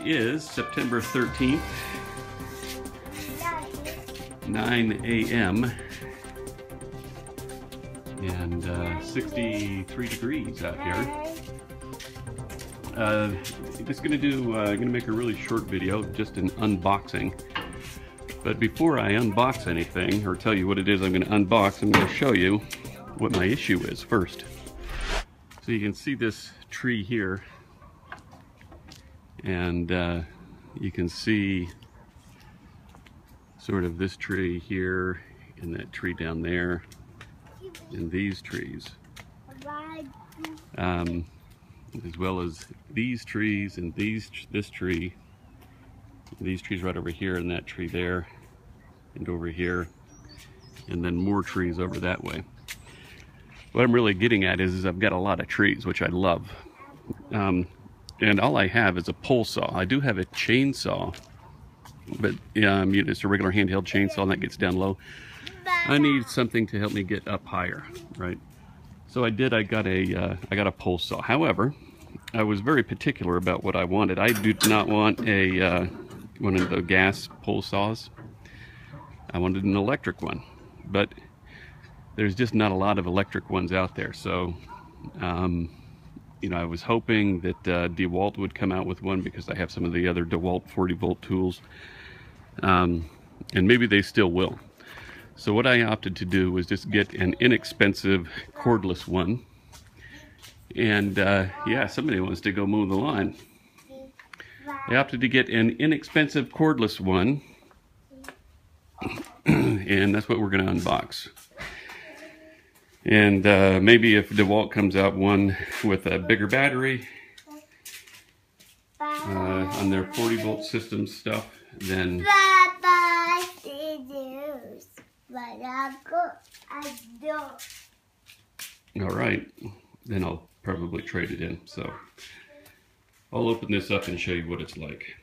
is September 13th, 9 a.m. and 63 degrees out here. Just gonna make a really short video, just an unboxing. But before I unbox anything or tell you what it is I'm going to unbox, I'm going to show you what my issue is first. So you can see this tree here, and you can see sort of this tree here and that tree down there and these trees, as well as these trees and this tree, these trees right over here and that tree there and over here, and then more trees over that way. What I'm really getting at is I've got a lot of trees, which I love, and all I have is a pole saw. I do have a chainsaw, but it's a regular handheld chainsaw and that gets down low. I need something to help me get up higher, right? So I got a pole saw. However, I was very particular about what I wanted. I do not want one of the gas pole saws. I wanted an electric one, but there's just not a lot of electric ones out there. So, I was hoping that DeWalt would come out with one, because I have some of the other DeWalt 40-volt tools, and maybe they still will. So what I opted to do was just get an inexpensive cordless one. And yeah, somebody wants to go mow the lawn. I opted to get an inexpensive cordless one, and that's what we're going to unbox. And maybe if DeWalt comes out one with a bigger battery on their 40-volt system stuff, then all right, then I'll probably trade it in. So I'll open this up and show you what it's like.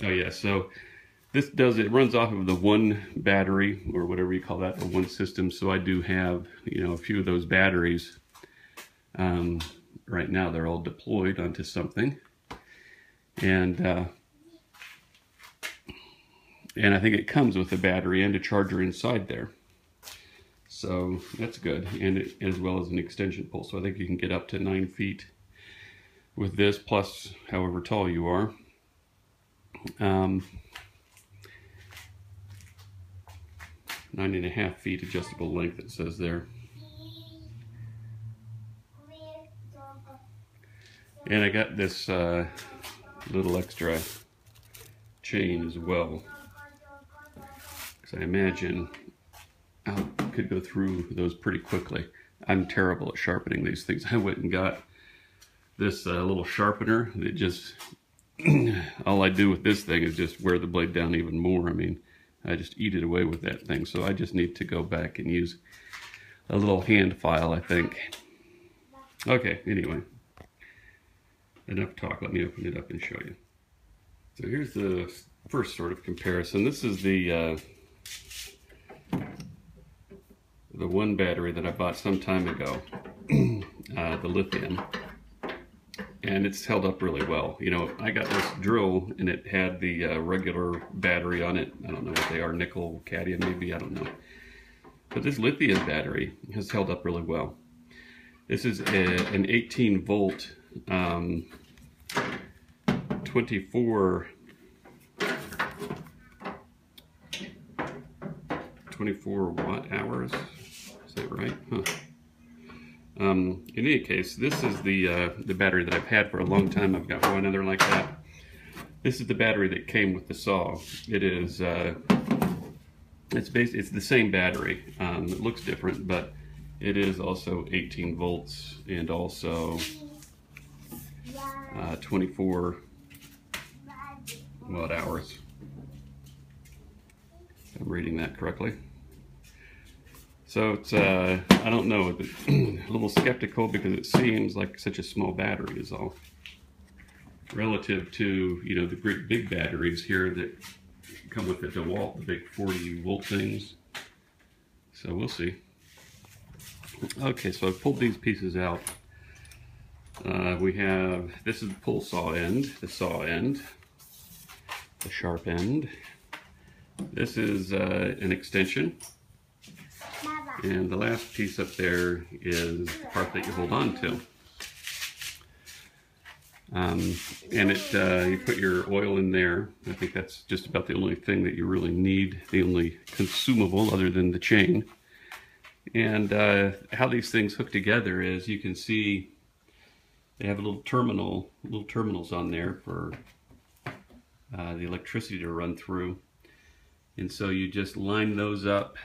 Oh yeah, so it runs off of the one battery, or whatever you call that, the one system. So I do have, a few of those batteries. Right now they're all deployed onto something. And I think it comes with a battery and a charger inside there. So that's good, and as well as an extension pole. So I think you can get up to 9 feet with this, plus however tall you are. 9.5 feet adjustable length, it says there. And I got this little extra chain as well, because I imagine I could go through those pretty quickly. I'm terrible at sharpening these things. I went and got this little sharpener that just, all I do with this thing is just wear the blade down even more. I mean, I just eat it away with that thing. So I just need to go back and use a little hand file, I think. Okay, anyway, enough talk. Let me open it up and show you. So here's the first sort of comparison. This is the one battery that I bought some time ago, the lithium, and it's held up really well. I got this drill and it had the regular battery on it. I don't know what they are, nickel, cadmium maybe, I don't know. But this lithium battery has held up really well. This is an 18 volt, 24 watt hours. Is that right? Huh. In any case, this is the battery that I've had for a long time. I've got one other like that. This is the battery that came with the saw. It is it's the same battery. It looks different, but it is also 18 volts and also 24 watt hours. If I'm reading that correctly. So it's, I don't know, but a little skeptical, because it seems like such a small battery is all. Relative to, the great big batteries here that come with the DeWalt, the big 40 volt things. So we'll see. Okay, so I've pulled these pieces out. We have, this is the pull saw end, the saw end. the sharp end. This is an extension. And the last piece up there is the part that you hold on to. And you put your oil in there. I think that's just about the only thing that you really need, the only consumable other than the chain. And how these things hook together is, you can see they have a little terminals on there for the electricity to run through. And so you just line those up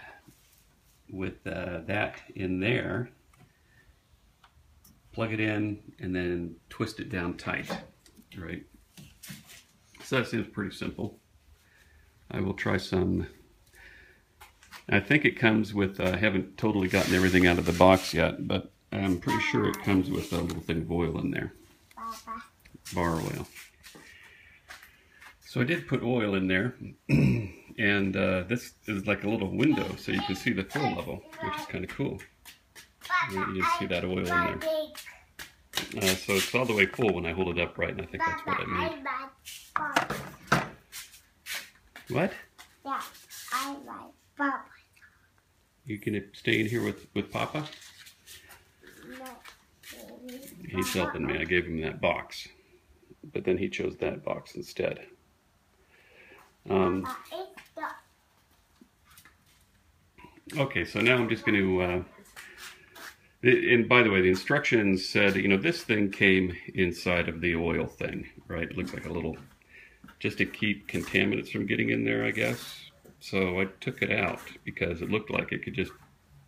with that in there, plug it in, and then twist it down tight, right? So that seems pretty simple. I will try some. I think it comes with, I haven't totally gotten everything out of the box yet, but I'm pretty sure it comes with a little thing of oil in there. Bar oil. So I did put oil in there, and this is like a little window, so you can see the fill level, which is kind of cool. You can see that oil in there. So it's all the way full when I hold it up right, and I think that's what I need. What? Yeah, I like Papa. You gonna stay in here with Papa? No. He's helping me. I gave him that box, but then he chose that box instead. Okay, so now I'm just going to, and by the way, the instructions said, you know, this thing came inside of the oil thing, right? It looks like a little, just to keep contaminants from getting in there, I guess. So I took it out because it looked like it could just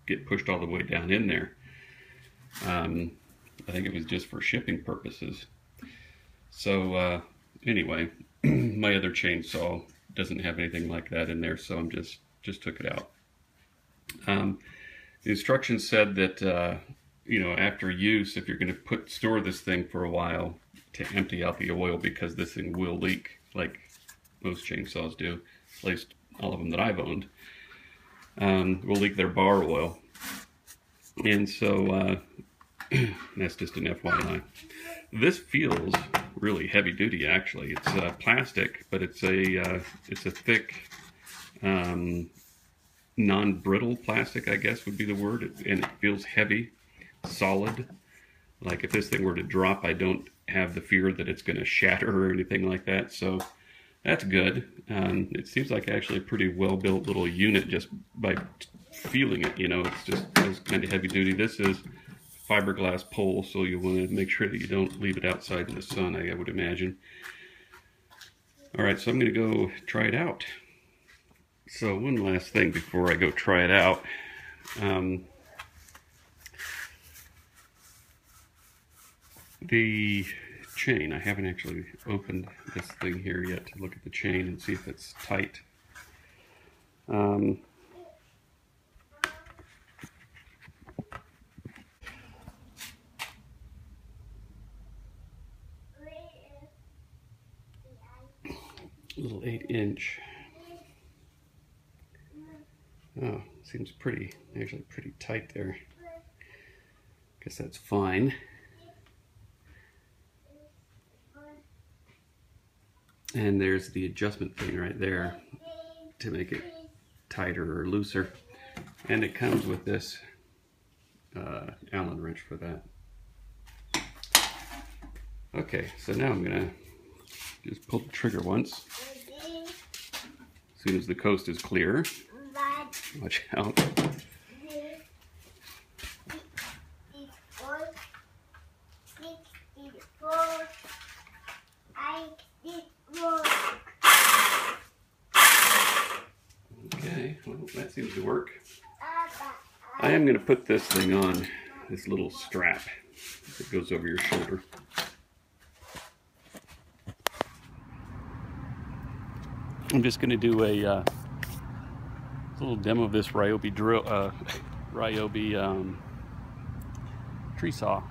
get pushed all the way down in there. I think it was just for shipping purposes. So anyway, my other chainsaw doesn't have anything like that in there, so I'm just took it out. The instructions said that you know, after use, if you're going to store this thing for a while, to empty out the oil, because this thing will leak like most chainsaws do, at least all of them that I've owned, will leak their bar oil. And so that's just an FYI. This feels really heavy duty, actually. It's plastic, but it's a thick, non-brittle plastic, I guess would be the word. And it feels heavy, solid. Like if this thing were to drop, I don't have the fear that it's going to shatter or anything like that. So that's good. It seems like actually a pretty well-built little unit just by feeling it. You know, it's kind of heavy duty. This is fiberglass pole, so you want to make sure that you don't leave it outside in the sun, I would imagine. Alright, so I'm going to go try it out. So one last thing before I go try it out. The chain, I haven't actually opened this thing here yet to look at the chain and see if it's tight. Little 8-inch. Oh, seems actually pretty tight there. Guess that's fine. And there's the adjustment thing right there to make it tighter or looser. And it comes with this Allen wrench for that. Okay, so now I'm gonna just pull the trigger once. As soon as the coast is clear. Watch out. Okay, well, that seems to work. I am going to put this thing on this little strap that goes over your shoulder. I'm just going to do a little demo of this Ryobi drill, Ryobi tree saw.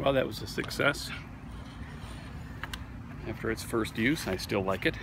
Well, that was a success. After its first use, I still like it.